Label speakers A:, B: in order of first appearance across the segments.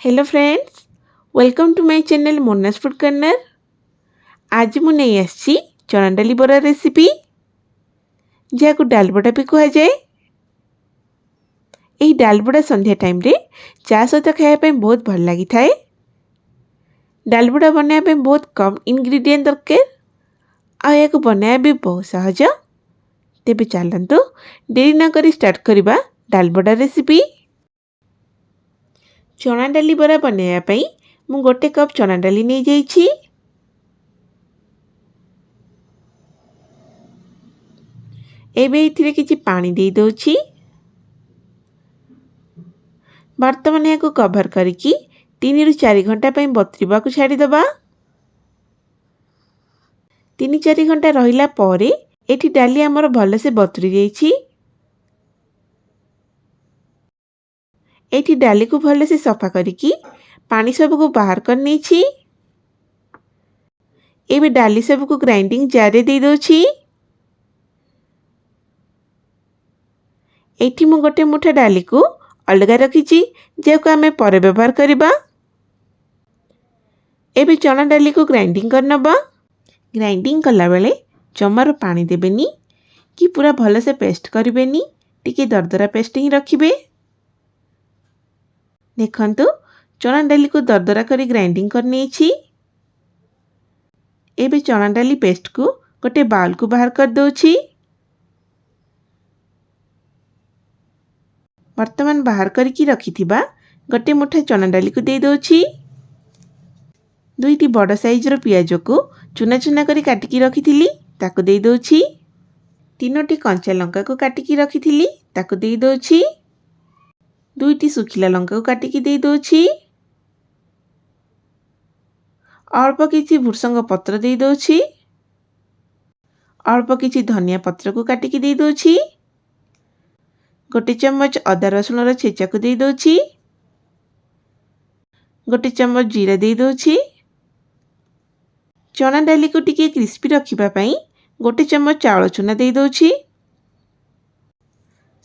A: Hello friends, welcome to my channel Mona's food corner. आज मु नहीं आसी चना डाली बरा रेसिपी जहाँ डाल बड़ा भी कह जाए। यही डाल बड़ा संध्या टाइम रे चा सहित खायापे बहुत भल लगी थाए। डाल बड़ा बनाया बहुत कम इंग्रेडिएंट दरकार आ बनाया भी बहुत सहज। तेबे चलतु देरी न करी स्टार्ट करिबा डाल बड़ा रेसिपी। चना डाली बरा बनाया मु गोटे कप चना डाली नहीं जाइछि। एबे इथिरे किछि पानी दे दोछि। वर्तमान या कभर करिकी 3 ରୁ 4 घंटा बतरिबा को छाड़ी दबा। 3-4 घंटा रहिला परे एठी डाली हमर भले से बतरी जाइछि। एठी डाली को भले से सफा करिकी पानी सब को बाहर कर नेछि। एबे डाली सब को ग्राइंडिंग जार रे दे दोछि। एठी मु गोटे मुठा डाली को अलगा रखिछि जेको आमे परे व्यवहार करिबा। एबे चना डाली को ग्राइंडिंग करनबा। ग्राइंडिंग कला बेले जमार पानी देबेनी कि पूरा भले से पेस्ट करिबेनी, टिके दरदरा पेस्ट ही रखिबे। देखंतु चना डाली को दरदरा करी ग्राइंडिंग करनेछि। एबे चना डाली पेस्ट को गोटे बाउल को बाहर कर दोछि। वर्तमान बाहर करके रखिथिबा गोटे मुठा चना डाली को दे दोछि। 2टी बड़ साइज रो पियाज को चुना चुना करी काटिकी रखिथिली ताको दे दोछि। 3टी कंचा लंका को काटिकी रखिथिली ताको दे दोछि। 2टी सुखिला लंका को काटिकी दे दोछि। अल्प किछि भुर्संग पत्र दे दोछि। अल्प किछि धनिया पत्र को काटिकी दे दोछि। गोटे चम्मच अदा रसुण रो छेचा को दे दोछि। गोटे चम्मच जीरा दे दोछि। चना डाली को टिके क्रिस्पी रखिबा पई गोटे चम्मच चाउଳ चूना दे दोछि।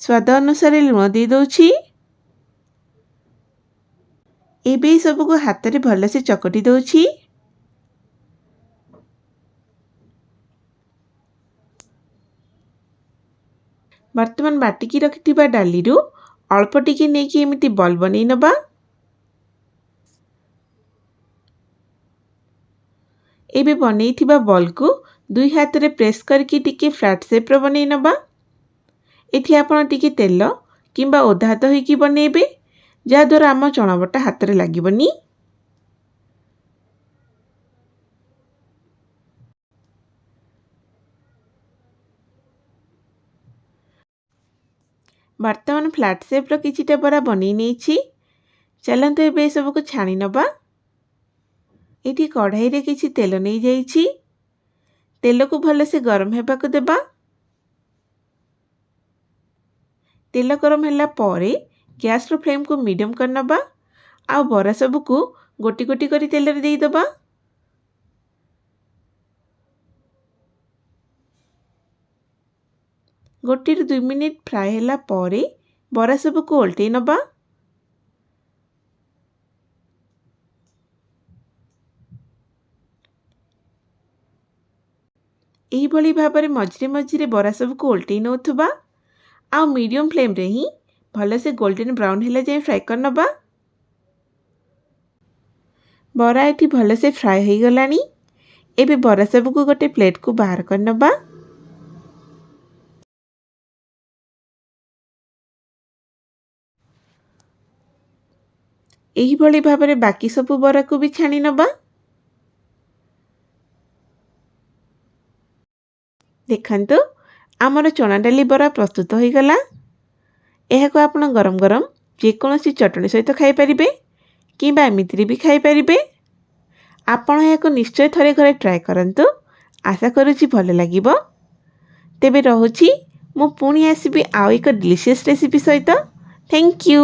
A: स्वाद अनुसार लूण दे दोछि। एबे सब को हाथ रे भले से चकटी दोछि। वर्तमान बाटिकी रखिथिबा डाली रु अल्प टिके नेकी एमिति बॉल बनै नबा। एबे बनैथिबा बॉल को 2 हाथ रे प्रेस करके टिके फ्लैट शेप रो बनै नबा। एथि आपण टिके तेल किंबा ओदा हाथ होइकी बनेबे जा द्वारा आम चना बटा हाथ रे लागिबनी। वर्तमान फ्लैट शेप रो किछिटा बरा बनै नेछि। चलंतु एबे सब को छाणी नबा। एठी कढ़ाई रे किछि तेल नै जाइछि। तेल को भले से गरम हेबा को देबा। तेल गरम होला परे गैस रो फ्लेम को मीडियम करनबा आ बरा सब को गोटी गोटी करी तेल रे देई दबा। गोटी ରୁ 2 मिनिट फ्राई होला परे बरा सब को उल्टै नबा। एही भली भाबरे मझिरे मझिरे बरा सब को उल्टै नउथबा आ मीडियम फ्लेम रे ही भले से गोल्डन ब्राउन होला जाय फ्राई करनबा। बरा एठी भले से फ्राई हो गलानी। एबे बरा सब को गोटे प्लेट को बाहर करनबा। एही भली भाबरे बाकी सब बरा को भी छाणी नबा। देखंतु आमर चना डाली बरा प्रस्तुत हो गला। एहा को आपण गरम गरम जे कोनोसी चटनी सहित खाई परिबे किबा एमितिरि भी खाई परिबे। आपण एहा को निश्चय थरे घरे ट्राई करंतु। आशा करूछि भले लागिबो। तेबे रहुछि मु पुणी आसीबी आउ एक डिलीशियस रेसिपी सहित। Thank you.